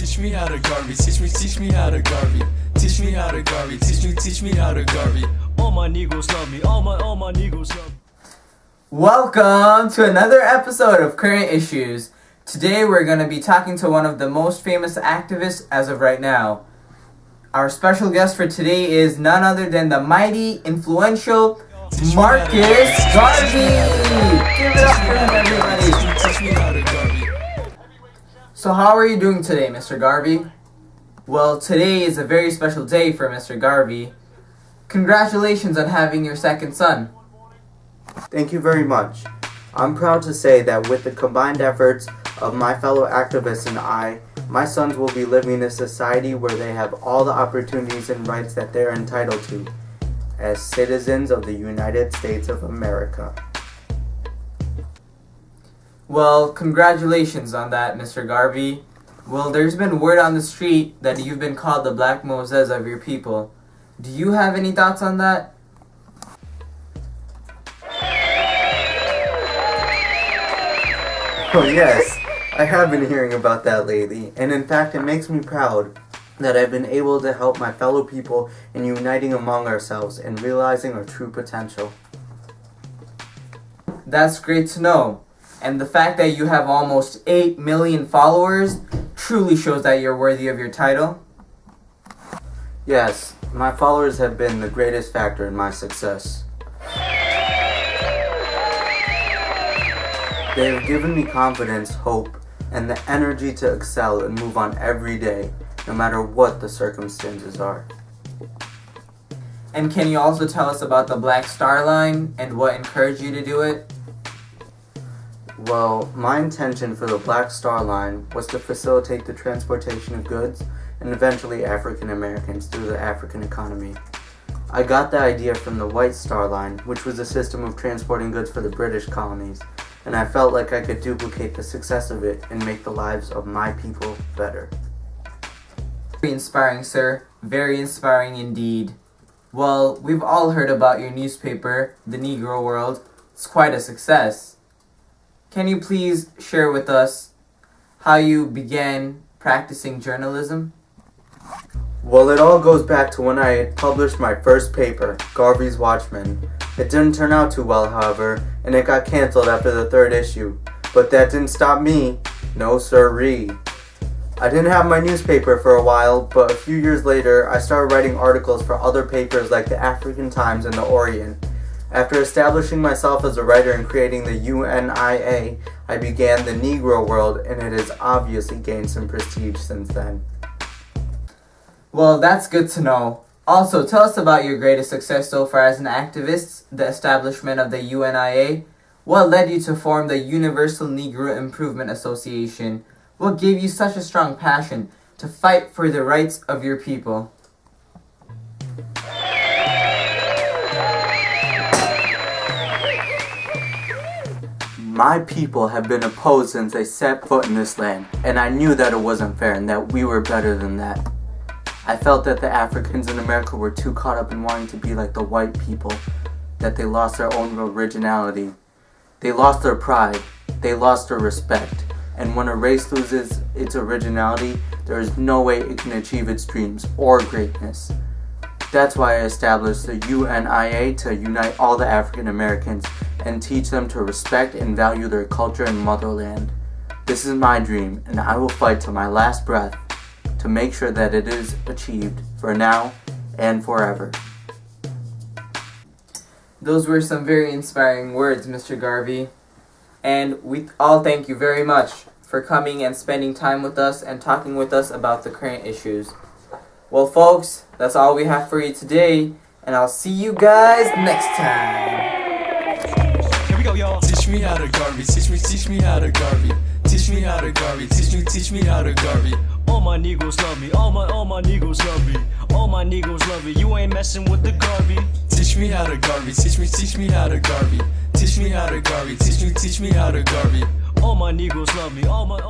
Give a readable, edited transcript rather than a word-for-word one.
Teach me how to Garvey. Teach me how to Garvey. Teach me how to Garvey. Teach me how to Garvey. All my Negroes love me. All my Negroes love me. Welcome to another episode of Current Issues. Today we're going to be talking to one of the most famous activists as of right now. Our special guest for today is none other than the mighty, influential Marcus Garvey. Give it up for him, everybody. Teach me how to Garvey. So how are you doing today, Mr. Garvey? Well, today is a very special day for Mr. Garvey. Congratulations on having your second son. Thank you very much. I'm proud to say that with the combined efforts of my fellow activists and I, my sons will be living in a society where they have all the opportunities and rights that they're entitled to as citizens of the United States of America. Well, congratulations on that, Mr. Garvey. Well, there's been word on the street that you've been called the Black Moses of your people. Do you have any thoughts on that? Oh yes, I have been hearing about that lately, and in fact it makes me proud that I've been able to help my fellow people in uniting among ourselves and realizing our true potential. That's great to know. And the fact that you have almost 8 million followers truly shows that you're worthy of your title. Yes, my followers have been the greatest factor in my success. They have given me confidence, hope, and the energy to excel and move on every day, no matter what the circumstances are. And can you also tell us about the Black Star Line and what encouraged you to do it? Well, my intention for the Black Star Line was to facilitate the transportation of goods and eventually African Americans through the African economy. I got the idea from the White Star Line, which was a system of transporting goods for the British colonies, and I felt like I could duplicate the success of it and make the lives of my people better. Very inspiring, sir. Very inspiring indeed. Well, we've all heard about your newspaper, The Negro World. It's quite a success. Can you please share with us how you began practicing journalism? Well, it all goes back to when I had published my first paper, Garvey's Watchman. It didn't turn out too well, however, and it got canceled after the third issue. But that didn't stop me. No sirree. I didn't have my newspaper for a while, but a few years later, I started writing articles for other papers like the African Times and the Orient. After establishing myself as a writer and creating the UNIA, I began the Negro World, and it has obviously gained some prestige since then. Well, that's good to know. Also, tell us about your greatest success so far as an activist, the establishment of the UNIA. What led you to form the Universal Negro Improvement Association? What gave you such a strong passion to fight for the rights of your people? My people have been opposed since they set foot in this land, and I knew that it wasn't fair and that we were better than that. I felt that the Africans in America were too caught up in wanting to be like the white people, that they lost their own originality. They lost their pride, they lost their respect, and when a race loses its originality, there is no way it can achieve its dreams or greatness. That's why I established the UNIA to unite all the African Americans and teach them to respect and value their culture and motherland. This is my dream, and I will fight to my last breath to make sure that it is achieved for now and forever. Those were some very inspiring words, Mr. Garvey. And we all thank you very much for coming and spending time with us and talking with us about the current issues. Well, folks, that's all we have for you today, and I'll see you guys next time. Here we go, y'all. Teach me how to Garvey. Teach me how to Garvey. Teach me how to Garvey. Teach me how to Garvey. All my Negroes love me. All my Negroes love me. All my Negroes love me. You ain't messing with the Garvey. Teach me how to Garvey. Teach me how to Garvey. Teach me how to Garvey. Teach me how to Garvey. All my Negroes love me. All my